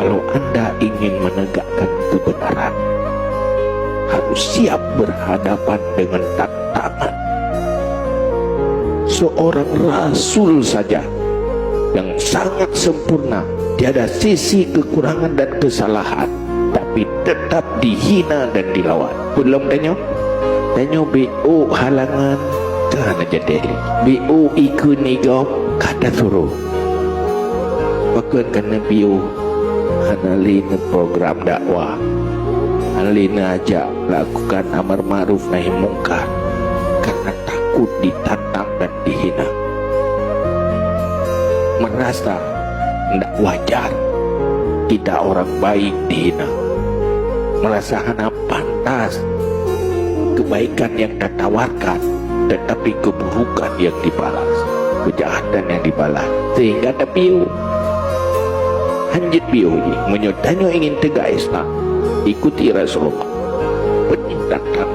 kalau Anda ingin menegakkan kebenaran, harus siap berhadapan dengan tantangan. Seorang rasul saja yang sangat sempurna, tiada sisi kekurangan dan kesalahan, tapi tetap dihina dan dilawan. Belum tanya BO halangan kerana jadi BO ikut nigop kata suruh bahkan kena BO analina program dakwah, analina ajak lakukan amar ma'ruf nahi mungkar karena takut ditantang dan dihina, merasa tidak wajar kita orang baik dihina, merasa hanya pantas kebaikan yang ditawarkan tetapi keburukan yang dibalas, kejahatan yang dibalas, sehingga ada biu hanjit biu ini menyutanyo ingin tegak Islam, ikuti Rasulullah, peningkatkan